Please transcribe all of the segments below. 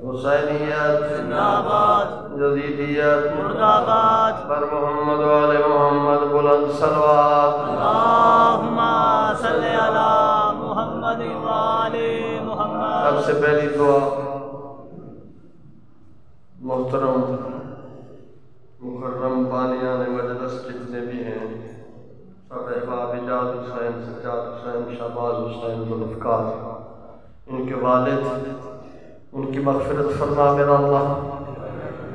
حسینیت زندہ باد، جدیدیت مرد آباد، بر محمد و آل محمد بلند صلوات اللہم صلی علی محمد و آل محمد۔ سب سے پہلی دعا محترم مکرم بانیان مجلس جتنے بھی ہیں، سب احباب ایجاد حسین، سجاد حسین، شہباز حسین، ذوالفقار، ان کے والد، ان کی مغفرت فرما میرا اللہ،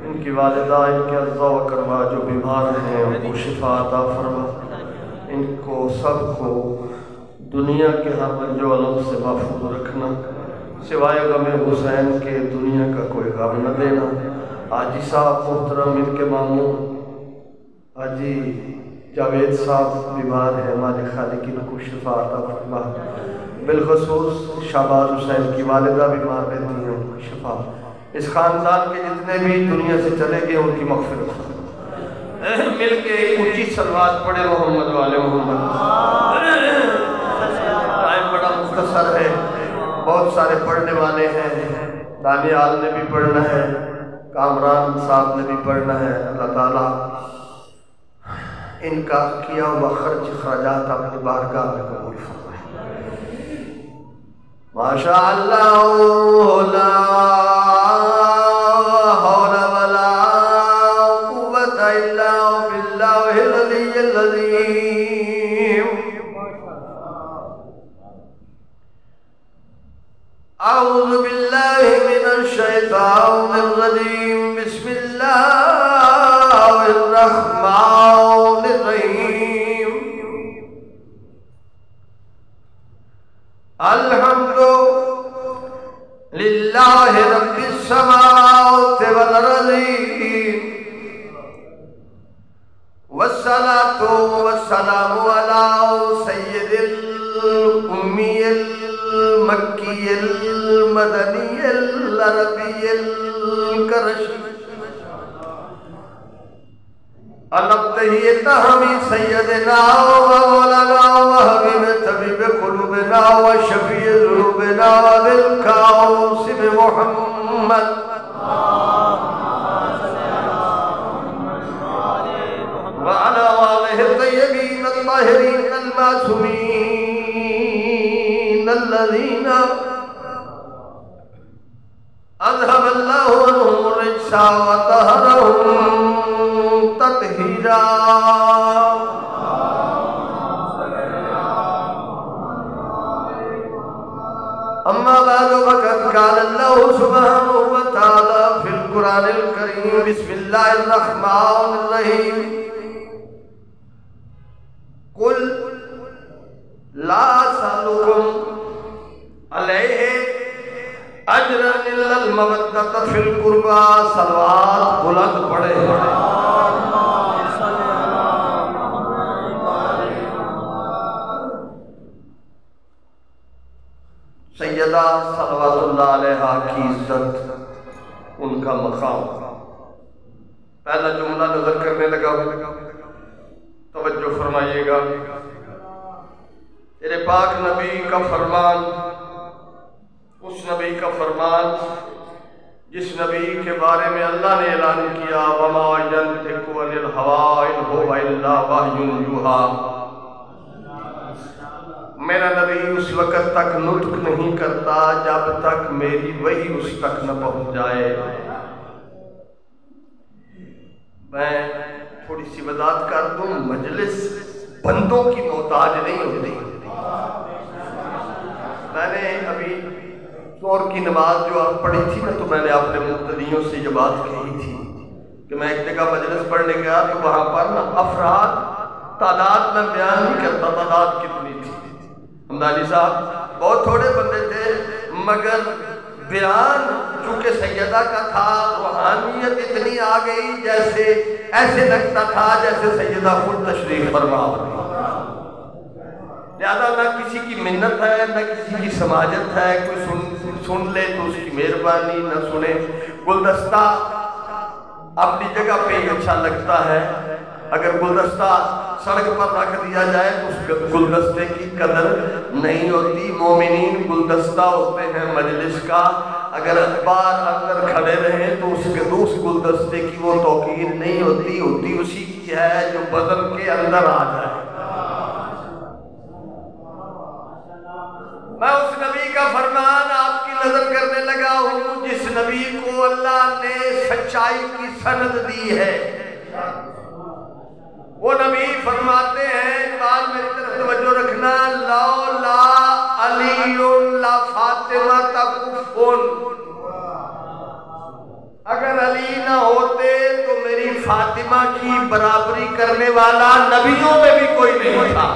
ان کی والدہ، ان کے اعضاء و کرما جو بیمار ہیں ان کو شفا عطا فرما، ان کو سب کو دنیا کے ہر رنج و الم سے محفوظ رکھنا، سوائے غم حسین کے دنیا کا کوئی غم نہ دینا۔ حاجی صاحب محترم، ان کے ماموں حاجی جاوید صاحب بیمار ہیں، مالک خالق ان کو شفا عطا فرما، بالخصوص شہباز حسین کی والدہ بیمار رہتی ہیں، ان کو شفا، اس خاندان کے جتنے بھی دنیا سے چلے گئے ان کی مغفرت فرما۔ مل کے ایک اونچی صلوات پڑھے محمد و آل محمد۔ ٹائم بڑا مختصر ہے، بہت سارے پڑھنے والے ہیں، دانیال نے بھی پڑھنا ہے، کامران صاحب نے بھی پڑھنا ہے۔ اللہ تعالیٰ ان کا کیا ہوا خرچ اخراجات اپنی بارگاہ میں قبول فرمائے۔ ماشاء اللہ لا حول ولا قوة الا باللہ العلی العظیم۔ اعوذ باللہ من الشیطان الرجیم، بسم اللہ الرحمن الرحیم۔ الحمد للہ رب السماوات والارض، والصلاة والسلام علی سید الامی المکی المدنی العربی القرشی، الابتہیت ہمی سیدنا و مولانا و حبیب طبیب قلوبنا و شفیع ذنوبنا و بالقاسم محمد وعلى آله الطيبين الطاهرين المعصومين الذين أذهب الله عنهم الرجس وطهرهم تطهيرا۔ أما بعد فقد قال الله سبحانه وتعالى في القرآن الكريم، بسم الله الرحمن الرحيم، قل لا أسألكم عليه اجرا الا المودۃ فی القربى۔ صلوات بلند پڑھے۔ سیدہ صلوات اللہ علیہا کی عزت، ان کا مقام۔ پہلا جملہ نظر کرنے لگا، توجہ فرمائیے گا۔ تیرے پاک نبی کا فرمان، اس نبی کا فرمان جس نبی کے بارے میں اللہ نے اعلان کیا، وَمَا يَنْطِقُ عَنِ الْهَوَىٰ إِنْ هُوَ إِلَّا وَحْيٌ يُوحَىٰ۔ میرا نبی اس وقت تک نطق نہیں کرتا جب تک میری وحی اس تک نہ پہنچ جائے۔ میں تھوڑی سی وضاحت کر دوں، مجلس بندوں کی محتاج نہیں ہوتی۔ میں نے ابھی ظہر کی نماز جو آپ پڑھی تھی نا، تو میں نے اپنے مقتدیوں سے یہ بات کہی تھی کہ میں ایک جگہ مجلس پڑھنے گیا تو وہاں پر نا افراد، تعداد میں بیان نہیں کرتا تعداد کتنی تھی، حمدانی صاحب بہت تھوڑے بندے تھے، مگر بیان چونکہ سیدہ کا تھا، روحانیت اتنی آ گئی جیسے ایسے لگتا تھا جیسے سیدہ خود تشریف فرما ہو۔ لہذا نہ کسی کی منت ہے، نہ کسی کی سماجت ہے، کوئی سن لے تو اس کی مہربانی، نہ سنے۔ گلدستہ اپنی جگہ پہ ہی اچھا لگتا ہے، اگر گلدستہ سڑک پر رکھ دیا جائے تو اس گلدستے کی قدر نہیں ہوتی. مومنین گلدستہ ہوتے ہیں مجلس کا. اگر اخبار اندر کھڑے رہیں تو اس گلدستے کی وہ توقیر نہیں ہوتی. ہوتی اسی کی ہے جو بدن کے اندر آ جائے. میں اس نبی کا فرمان آپ کی نظر کرنے لگا ہوں جس نبی کو اللہ نے سچائی کی سند دی ہے. وہ نبی فرماتے ہیں, بات میری طرف توجہ رکھنا, لولا علی لفاطمہ کفن, اگر علی نہ ہوتے تو میری فاطمہ کی برابری کرنے والا نبیوں میں بھی کوئی نہیں تھا.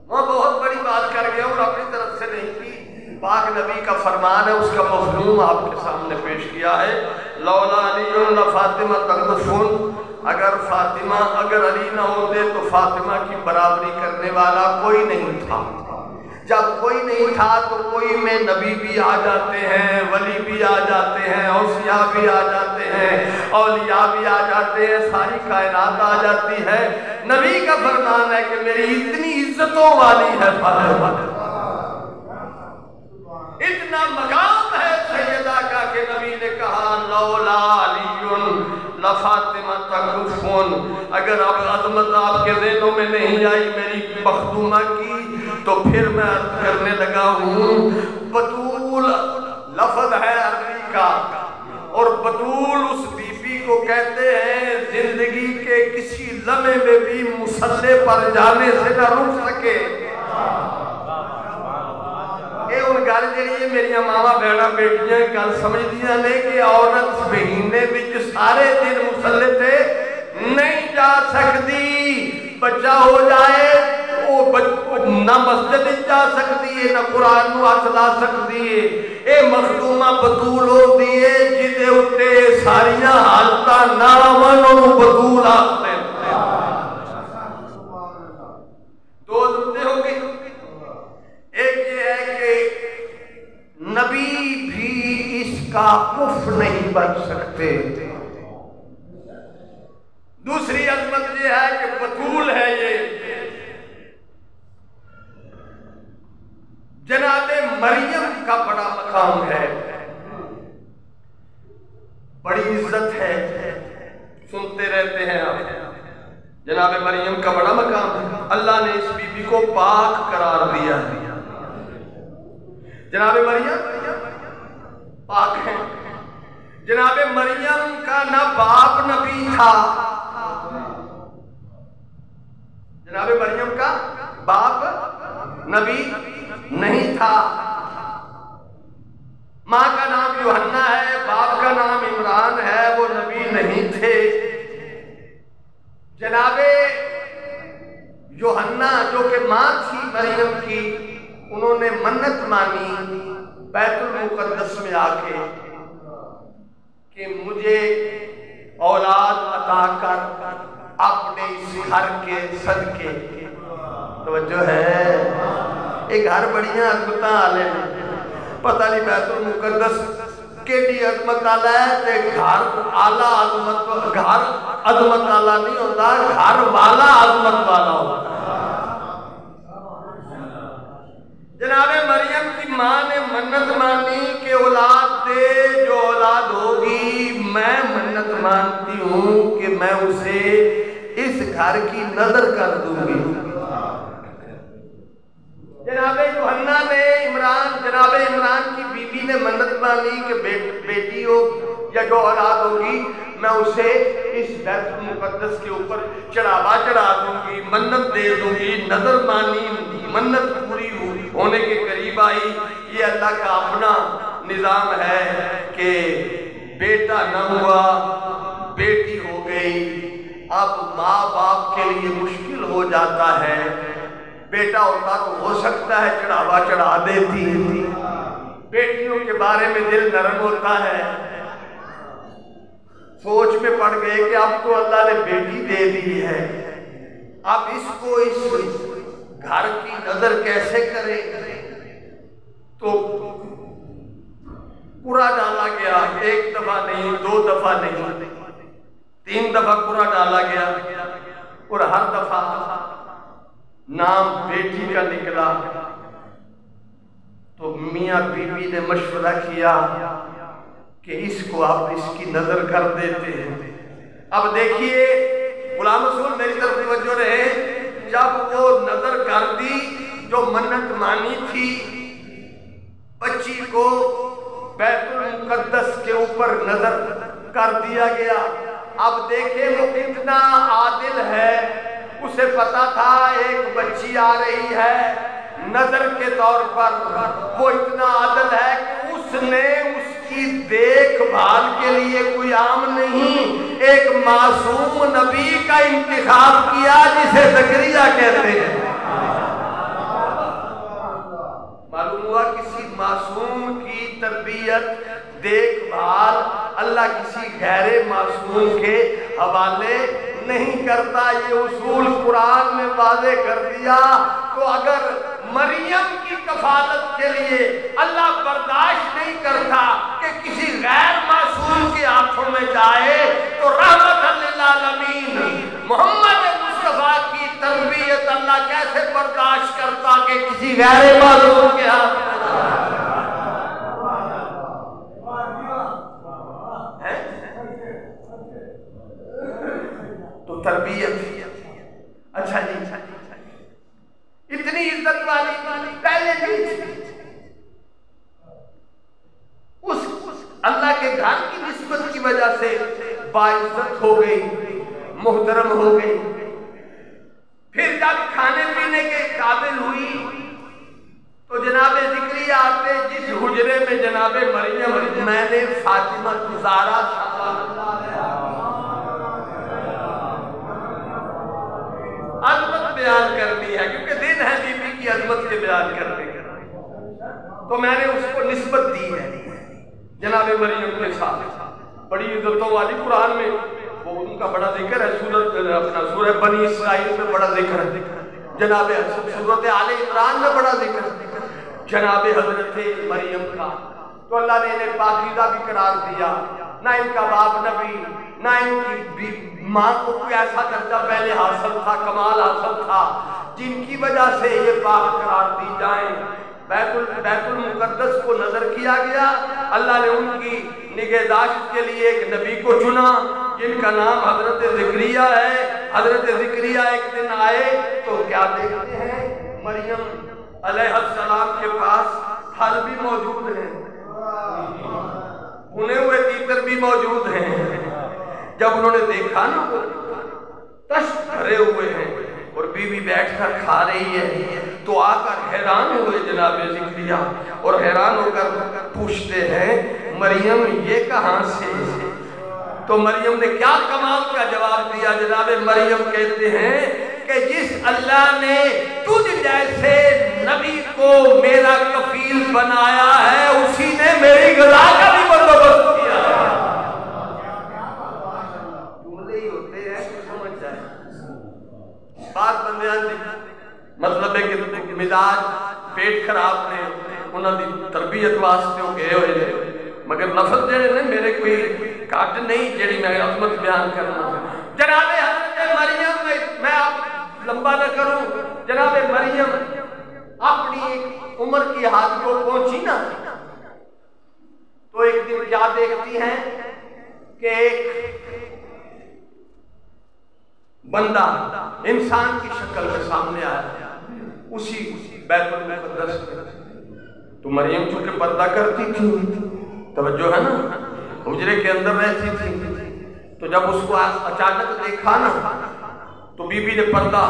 وہ بہت بڑی بات کر گیا اور اپنی طرف سے نہیں کی. پاک نبی کا فرمان ہے, اس کا مفہوم آپ کے سامنے پیش کیا ہے. لولا علی لفاطمہ کفن, اگر علی نہ ہوتے تو فاطمہ کی برابری کرنے والا کوئی نہیں تھا. جب کوئی نہیں تھا تو کوئی میں نبی بھی آ جاتے ہیں, ولی بھی آ جاتے ہیں, اوصیاء بھی آ جاتے ہیں, اولیاء بھی آ جاتے ہیں, ساری کائنات آ جاتی ہے. نبی کا فرمان ہے کہ میری اتنی عزتوں والی ہے فاطمہ, اتنا مقام ہے سیدہ کا کہ نبی نے کہا لولا علی لفاطمہ کفن. اگر اب عظمت آپ کے ذہنوں میں نہیں آئی میری مخدومہ کی تو پھر میں عرض کرنے لگا ہوں. بطول لفظ ہے عربی کا, اور بطول اس بی بی کو کہتے ہیں زندگی کے کسی لمحے میں بھی مصلے پر جانے سے نہ رک سکے. اے ان گل جڑی میری ماواں بہناں بیٹیاں گل سمجھ دیاں نے کہ عورت مہینے وچ سارے دن مصلے تے نہیں جا سکتی. بچہ ہو جائے نہ مسجد جا سکتی ہے, نہ قرآن نو ہاتھ لا سکتی ہے. اے مخدومہ بطول ہوندی ہے جدے اتے ساریاں حالتاں نہ آون اونوں بطول آکھدے ہیں. دو جملے ہو گئے. ایک یہ ہے کہ نبی بھی اس کا کف نہیں بن سکتے. دوسری عظمت یہ ہے کہ بطول ہے, یہ جناب مریم کا بڑا مقام ہے, بڑی عزت ہے, سنتے رہتے ہیں آپ. جناب مریم کا بڑا مقام ہے. اللہ نے اس بی بی کو پاک قرار دیا ہے. جناب مریم پاک ہے. جناب مریم کا نہ باپ نبی تھا, جناب مریم کا باپ نبی نہیں تھا. ماں کا نام یوحنا ہے, باپ کا نام عمران ہے, وہ نبی نہیں تھے. جناب یوحنا جو کہ ماں تھی مریم کی, انہوں نے منت مانی بیت المقدس میں آ کے کہ مجھے اولاد عطا کر اپنے اس گھر کے صدقے. توجہ ہے, ایک گھر بڑیاں عظمتاں والے نے, پتہ نہیں بیت المقدس کیڑی عظمت والا ہے تے گھر اعلیٰ عظمت, گھر عظمت والا نہیں ہوتا, گھر والا عظمت والا ہوتا. جناب مریم کی ماں نے منت مانی کہ اولاد دے, جو اولاد ہوگی میں منت مانتی ہوں کہ میں اسے اس گھر کی نظر کر دوں گی. جناب یوحنا نے جناب عمران کی بیوی نے منت مانی کہ بیٹی ہو یا جو اولاد ہوگی میں اسے اس بیت المقدس کے اوپر چڑھاوا چڑھا دوں گی, منت دے دوں گی. نظر مانی, منت پوری ہونے کے قریب آئی. یہ اللہ کا اپنا نظام ہے کہ بیٹا نہ ہوا, بیٹی ہو گئی. اب ماں باپ کے لیے مشکل ہو جاتا ہے. بیٹا ہوتا تو ہو سکتا ہے چڑھاوا چڑھا دیتی, بیٹیوں کے بارے میں دل نرم ہوتا ہے. سوچ میں پڑ گئے کہ اب تو اللہ نے بیٹی دے دی ہے, اب اس کو اس گھر کی نظر کیسے کرے. تو پورا ڈالا گیا, ایک دفعہ نہیں, دو دفعہ نہیں, 3 دفعہ قرآن ڈالا گیا اور ہر دفعہ نام بیٹی کا نکلا تو میاں بی بی نے مشورہ کیا کہ اس کو آپ اس کی نظر کر دیتے ہیں۔ اب دیکھیے غلام رسول میری طرف توجہ رہے، جب وہ نظر کر دی جو منت مانی تھی بچی کو بیت المقدس کے اوپر نظر کر دیا گیا۔ اب دیکھیں وہ کتنا عادل ہے، اسے پتا تھا ایک بچی آ رہی ہے نظر کے طور پر، وہ اتنا عادل ہے کہ اس نے اس کی دیکھ بھال کے لیے کوئی عام نہیں ایک معصوم نبی کا انتخاب کیا جسے زکریا کہتے ہیں۔ معلوم ہوا کسی معصوم کی تربیت دیکھ بھال اللہ کسی غیر معصوم کے حوالے نہیں کرتا، یہ اصول قرآن میں واضح کر دیا۔ تو اگر مریم کی کفالت کے لیے اللہ برداشت نہیں کرتا کہ کسی غیر معصوم کے ہاتھوں میں جائے تو رحمت للعالمین محمد مصطفیٰ کی تربیت اللہ کیسے برداشت کرتا کہ کسی غیر معصوم کے ہاتھ میں جائے۔ تو تربیت اچھا جی اتنی عزت والی پہلے بھی اس اللہ کے گھر کی نسبت کی وجہ سے باعزت ہو گئی، محترم ہو گئی۔ پھر جب کھانے پینے کے قابل ہوئی تو جناب زکریا آتے جس حجرے میں جناب مریم میں نے فاطمہ زہرا عظمت بیان کرنی ہے کیونکہ دن ہے بی بی کی عظمت کے بیان کرنے کا، تو میں نے اس کو نسبت دی ہے جناب مریم کے ساتھ۔ بڑی عزتوں والی قرآن میں وہ ان کا بڑا ذکر ہے، سورہ بنی اسرائیل میں بڑا ذکر ہے، جناب سورۃ آل عمران میں بڑا ذکر ہے جناب حضرت مریم کا۔ تو اللہ نے انہیں پاکیزہ بھی قرار دیا، نہ ان کا باپ نبی نہ ان کی ماں کو کوئی ایسا درجہ پہلے حاصل تھا، کمال حاصل تھا جن کی وجہ سے یہ پاک قرار دی جائیں۔ بیت المقدس کو نظر کیا گیا، اللہ نے ان کی نگہداشت کے لیے ایک نبی کو چنا جن کا نام حضرت زکریا ہے۔ حضرت زکریا ایک دن آئے تو کیا دیکھتے ہیں مریم علیہ السلام کے پاس پھل بھی موجود ہیں، بھنے ہوئے تیتر بھی موجود ہیں۔ جب انہوں نے دیکھا نا وہ تشت بھرے ہوئے ہیں اور بی بی بیٹھ کر کھا رہی ہے تو آ کر حیران ہوئے جناب زکریا، اور حیران ہو کر پوچھتے ہیں مریم یہ کہاں سے؟ تو مریم نے کیا کمال کا جواب دیا، جناب مریم کہتے ہیں کہ جس اللہ نے تجھ جیسے نبی کو میرا کفیل بنایا ہے اسی نے میری غذا کا بھی بندوبست کیا ہے۔ جملے ہی ہوتے ہیں تو سمجھ جائے بات بندیاں دی، مطلب ہے کہ مزاج پیٹ خراب نے انہوں دی تربیت واسطے ہو گئے ہوئے، مگر لفظ جڑے نے میرے کوئی کاٹ نہیں جڑی میں عظمت بیان کرنا۔ جناب حضرت مریم میں آپ لمبا نہ کروں، جناب مریم اپنی عمر کی حد کو پہنچی نا تو ایک دن کیا دیکھتی ہیں کہ ایک بندہ انسان کی شکل میں سامنے آیا اسی بیت المقدس میں۔ تو مریم چونکہ پردہ کرتی تھی، توجہ ہے نا، حجرے کے اندر رہتی تھی، تو جب اس کو اچانک دیکھا نا تو بی بی نے پردہ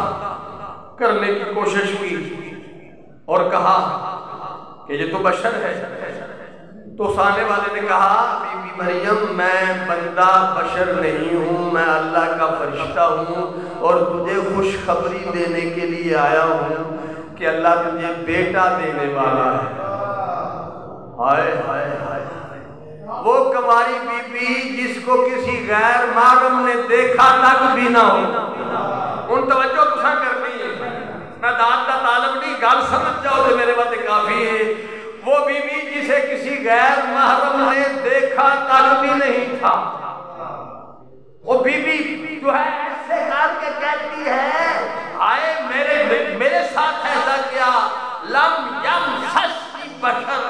کرنے کی کوشش کی اور کہا کہ یہ تو بشر ہے۔ تو سانے والے نے کہا بی بی مریم میں بندہ بشر نہیں ہوں، میں اللہ کا فرشتہ ہوں اور تجھے خوشخبری دینے کے لیے آیا ہوں کہ اللہ تجھے بیٹا دینے والا ہے۔ ہائے ہائے ہائے، وہ کماری بی بی جس کو کسی غیر محرم نے دیکھا تک بھی نہ ہو، ان توجہ تساں کرنی ہے، میں داد کا طالب نہیں، گل سمجھ جاؤ تو میرے بات کافی ہے۔ وہ بی بی جسے کسی غیر محرم نے دیکھا تک بھی نہیں تھا، وہ بی بی جو ہے ایسے کر کے کہتی ہے آئے میرے ساتھ ایسا کیا، لم یمسسنی بشر،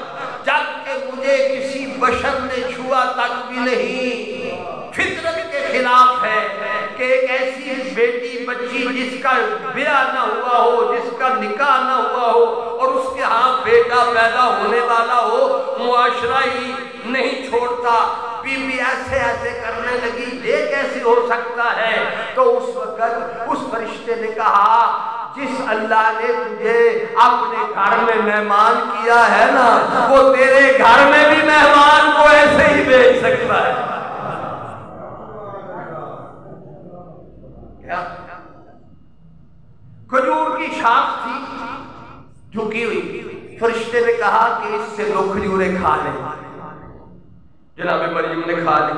جب کہ مجھے کسی بشر نے چھوا تک بھی نہیں۔ فطرت کے خلاف ہے کہ ایک ایسی بیٹی بچی جس کا بیاہ نہ ہوا ہو، جس کا نکاح نہ ہوا ہو اور اس کے ہاں بیٹا پیدا ہونے والا ہو، معاشرہ ہی نہیں چھوڑتا۔ بی بی ایسے ایسے کرنے لگی، یہ کیسے ہو سکتا ہے؟ تو اس وقت اس فرشتے نے کہا جس اللہ نے تجھے اپنے گھر میں مہمان کیا ہے نا، وہ تیرے گھر میں بھی مہمان کو ایسے ہی بھیج سکتا ہے۔ کھجور کی شاخ تھی جھکی ہوئی، فرشتے نے کہا کہ اس سے دو کھجوریں کھا لیں۔ جناب مریم نے کھا لی،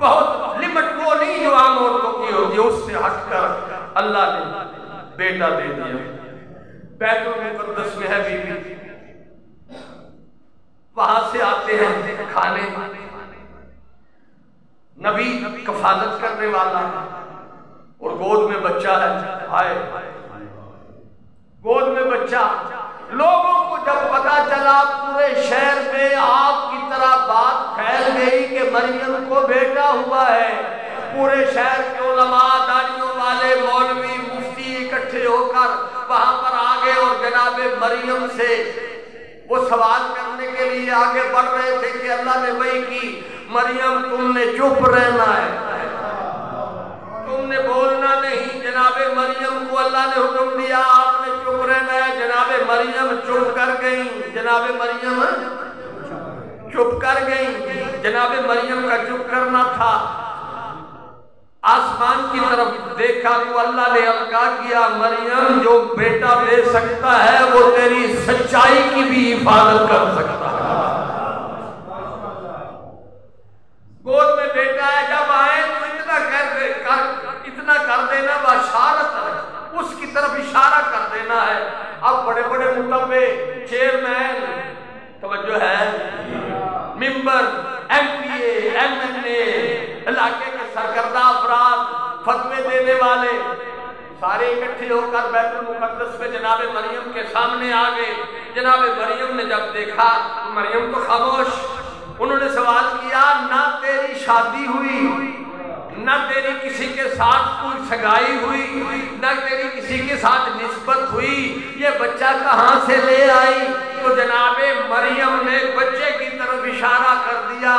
بہت لمٹ وہ نہیں جو عام عورتوں کی ہوتی ہے، اس سے ہٹ کر اللہ نے بیٹا دے دیا۔ بیت المقدس میں ہے بی بی، وہاں سے آتے ہیں کھانے، نبی کفالت کرنے والا اور گود میں بچہ ہے، آئے گود میں بچہ۔ لوگوں کو جب پتا چلا پورے شہر میں آپ کی طرح بات پھیل گئی کہ مریم کو بیٹا ہوا ہے، پورے شہر کے علماء، داڑھیوں والے، مولوی، مفتی اکٹھے ہو کر وہاں پر آگے اور جناب مریم سے وہ سوال کرنے کے لیے آگے بڑھ رہے تھے کہ اللہ نے وحی کی مریم تم نے چپ رہنا ہے، تم نے بولنا نہیں۔ جناب مریم کو اللہ نے حکم دیا آپ نے چپ رہنا ہے، جناب مریم چپ کر گئیں، جناب مریم چپ کر گئیں۔ جناب مریم کا چپ کرنا تھا، آسمان کی طرف دیکھا تو اللہ نے القا کیا مریم جو بیٹا دے سکتا ہے وہ تیری سچائی کی بھی حفاظت کر سکتا ہے۔ گود میں بیٹا ہے، جب آئے تو اتنا کر دینا، بشارت اس کی طرف اشارہ کر دینا ہے۔ اب بڑے بڑے متبع، چیئرمین، توجہ ہے، ممبر، ایم پی اے، ایم این اے، علاقے کے سرکردہ افراد، فتوے دینے والے، سارے اکٹھے ہو کر بیت المقدس میں جناب مریم کے سامنے آ گئے۔ جناب مریم نے جب دیکھا، مریم تو خاموش، انہوں نے سوال کیا نہ تیری شادی ہوئی، نہ تیری کسی کے ساتھ کوئی سگائی ہوئی، نہ تیری کسی کے ساتھ نسبت ہوئی، یہ بچہ کہاں سے لے آئی؟ تو جناب مریم نے بچے کی طرف اشارہ کر دیا۔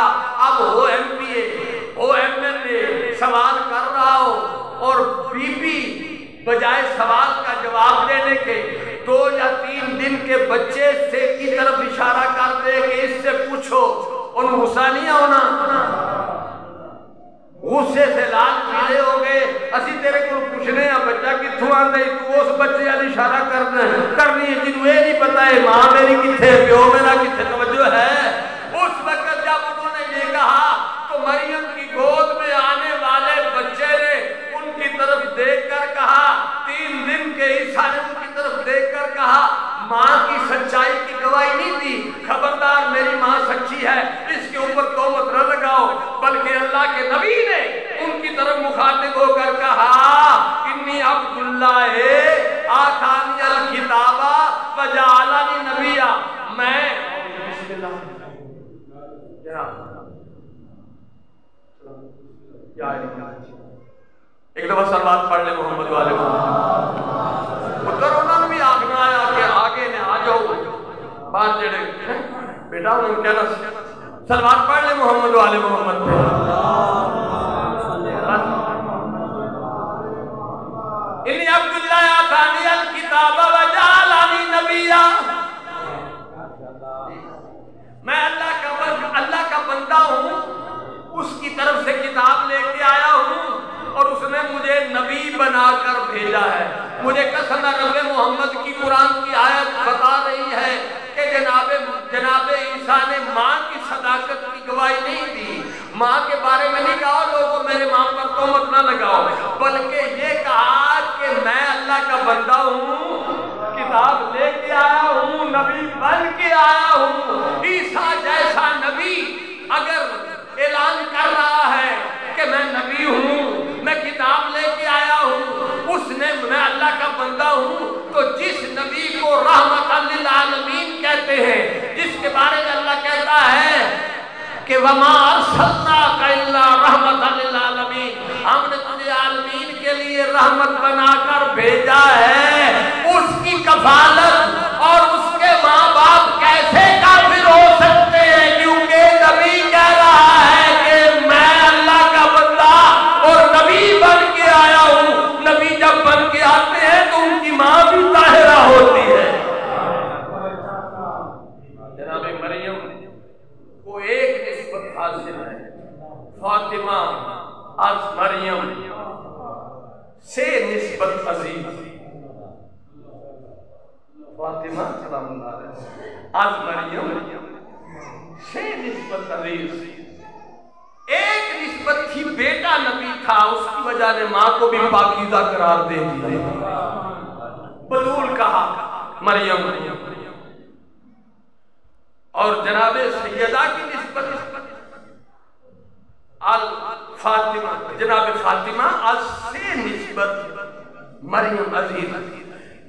اب ہو ایم پی اے، ہو ایم این اے، سوال کر رہا ہو اور بی بی بجائے سوال کا جواب دینے کے 2 یا 3 دن کے بچے سے کی طرف اشارہ کر دے کہ اس سے پوچھو، ان غصہ نہیں ہونا؟ غصے سے لال پیلے ہو گئے۔ اسی تیرے کو پوچھنے ہیں بچہ کتھوں آندے، تو اس بچے والی اشارہ کرنی ہے جنہوں یہ نہیں پتا ہے ماں میری کتھے، پیو میرا کتھے، توجہ ہے۔ اس وقت جب انہوں نے یہ کہا تو مریم کی گود میں آنے والے بچے نے ان کی طرف دیکھ کر کہا، 3 دن کے عیسیٰ نے ان کی طرف دیکھ کر کہا ماں کی سچائی کی گواہی نہیں دی، خبردار میری ماں سچی ہے، اس کے اوپر تہمت نہ لگاؤ۔ بلکہ اللہ کے نبی نے ان کی طرف مخاطب ہو کر کہا انی عبداللہ آتانی الکتاب وجعلنی نبیا، میں ایک دفعہ سلوات پڑھ لے محمد والے ادھر انہوں نے بھی آگنا آیا کہ آگے نے آ جاؤ، بات جڑے بیٹا انہوں نے کہنا سلوات پڑھ لے محمد والے محمد پہ۔ انی عبداللہ آتانی الکتاب وجعلنی نبیا، میں اللہ کا بندہ ہوں، اس کی طرف سے کتاب لے کے آیا ہوں اور اس نے مجھے نبی بنا کر بھیجا ہے۔ مجھے قسم رب محمد کی قرآن کی آیت بتا رہی ہے کہ جناب عیسیٰ نے ماں کی صداقت کی گواہی نہیں دی، ماں کے بارے میں نہیں کہا لوگوں میرے ماں پر تہمت نہ لگاؤ، بلکہ یہ کہا کہ میں اللہ کا بندہ ہوں، کتاب لے کے آیا ہوں، نبی بن کے آیا ہوں۔ عیسیٰ جیسا نبی اگر اعلان کر رہا ہے کہ وَمَا أَرْسَلْنَاكَ إِلَّا رَحْمَةً لِلْعَالَمِينَ، ہم نے تجھے عالمین کے لیے رحمت بنا کر بھیجا ہے۔ اس کی کفالت اور اس کے ماں باپ کیسے کافر ہو سکتے ہیں؟ کیونکہ نبی کہہ رہا ہے کہ میں اللہ کا بندہ اور نبی بن کے آیا ہوں۔ نبی جب بن کے آتے ہیں تو ان کی ماں بھی طاہرہ ہوتی ہے۔ جناب مریم کو ایک نسبت حاصل ہے، فاطمہ از مریم سے نسبت عزیز، فاطمہ سلام اللہ علیہ از مریم سے نسبت عزیز۔ ایک نسبت تھی، بیٹا نبی تھا، اس کی وجہ نے ماں کو بھی پاکیزہ قرار دے دیا، بطول کہا مریم۔ اور جناب سیدہ کی نسبت فاطمہ، جناب فاطمہ از سے نسبت مریم عزیز،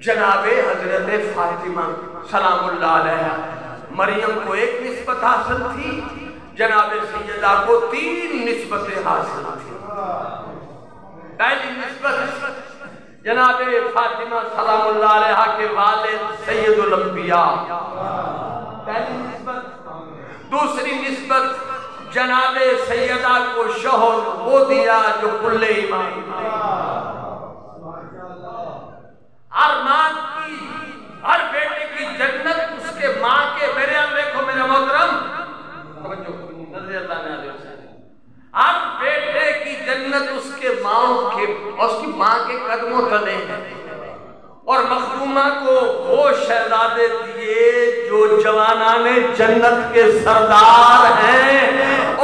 جناب حضرت فاطمہ سلام اللہ علیہ۔ مریم کو ایک نسبت حاصل تھی، جناب سیدہ کو 3 نسبتیں حاصل تھی۔ پہلی نسبت جناب فاطمہ سلام اللہ علیہ کے والد سید الانبیاء، پہلی نسبت۔ دوسری نسبت جناب سیدہ کو شوہر وہ دیا جو کل ایمان، ہر ماں کی، ہر بیٹے کی جنت اس کے ماں کے، میرے ہم دیکھو میرے محترم، نظر اللہ نے علیہ وسلم، ہر بیٹے کی جنت اس کے ماں کے قدموں تلے ہیں۔ اور مخدومہ کو وہ شہزادے دیے جو جوانان جنت کے سردار ہیں،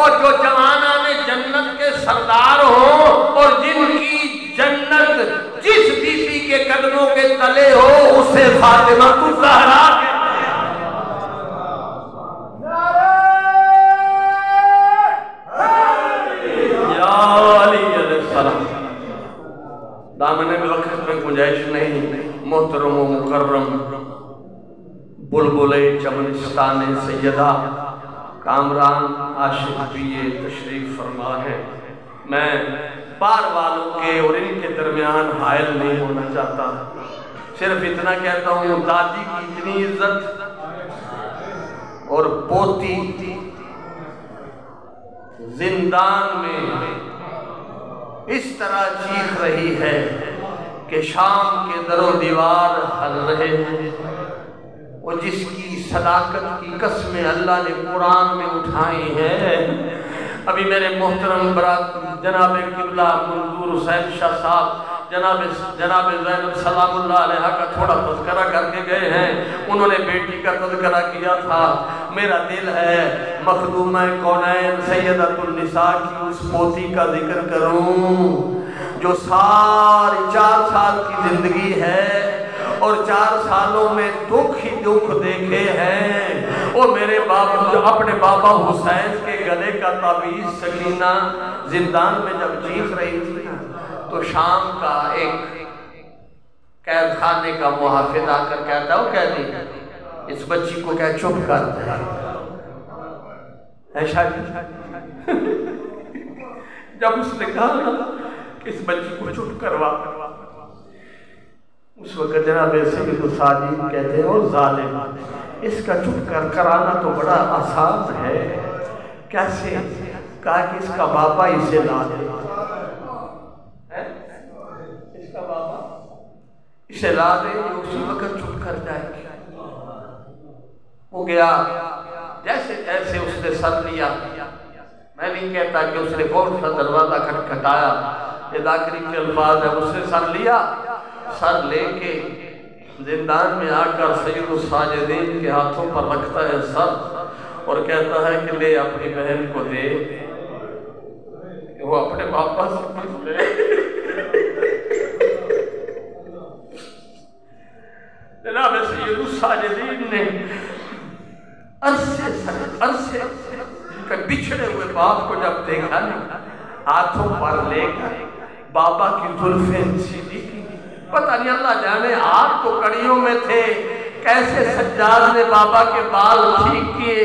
اور جو جوانان جنت کے سردار ہوں اور جن کی جنت جس بی بی کے قدموں کے تلے ہو اسے فاطمہ الزہرا کہتے ہیں۔ یا علی علیہ السلام۔ دامن میں وقت میں گنجائش نہیں، محترم و مکرم بلبلِ چمنستان سیدہ کامران عاشق بھی یہ تشریف فرما ہے۔ میں بار والوں کے اور ان کے درمیان حائل نہیں ہونا چاہتا، صرف اتنا کہتا ہوں، دادی کی اتنی عزت اور پوتی زندان میں اس طرح چیخ رہی ہے کہ شام کے در و دیوار ہل رہے ہیں، وہ جس کی صداقت کی قسمیں اللہ نے قرآن میں اٹھائی ہیں۔ ابھی میرے محترم برات جناب قبلہ منظور حسین شاہ صاحب جناب زینب سلام اللہ علیہ کا تھوڑا تذکرہ کر کے گئے ہیں، انہوں نے بیٹی کا تذکرہ کیا تھا۔ میرا دل ہے مخدومہ کونین سیدۃ النساء کی اس پوتی کا ذکر کروں جو ساری 4 سال کی زندگی ہے اور 4 سالوں میں دکھ ہی دکھ دیکھے ہیں۔ وہ میرے باپ جو اپنے بابا حسین کے گلے کا تعویذ سکینہ زندان میں جب چیخ رہی تھی تو شام کا ایک قید خانے کا محافظ آ کر کہتا ہو کہتی اس بچی کو کہہ چپ کر ہے شاید جب اس نے کہا کہ اس بچی کو چپ کروا، اس وقت جناب سید الساجد کہتے ہیں اور ظالم، اس کا چپ کرانا تو بڑا آسان ہے، کیسے؟ کہا کہ اس کا بابا اسے لا دے، اس کا بابا اسے لا دے، اسی وقت چپ کر جائے گی۔ ہو گیا جیسے تیسے اس نے سر لیا، میں نہیں کہتا کہ اس نے فوراً سا دروازہ کھٹکھٹایا، یہ ذاکری کے الفاظ ہے، اس نے سر لیا، سر لے کے زندان میں آ کر سید الساجدین کے ہاتھوں پر رکھتا ہے سر اور کہتا ہے کہ لے اپنی بہن کو دے، کہ وہ اپنے واپس لے۔ جناب سید الساجدین نے عرصے کا بچھڑے ہوئے باپ کو جب دیکھا ہاتھوں پر لے کر بابا کی زلفیں سیدھی کی، پتہ نہیں اللہ جانے آپ تو کڑیوں میں تھے، کیسے سجاد نے بابا کے بال ٹھیک کیے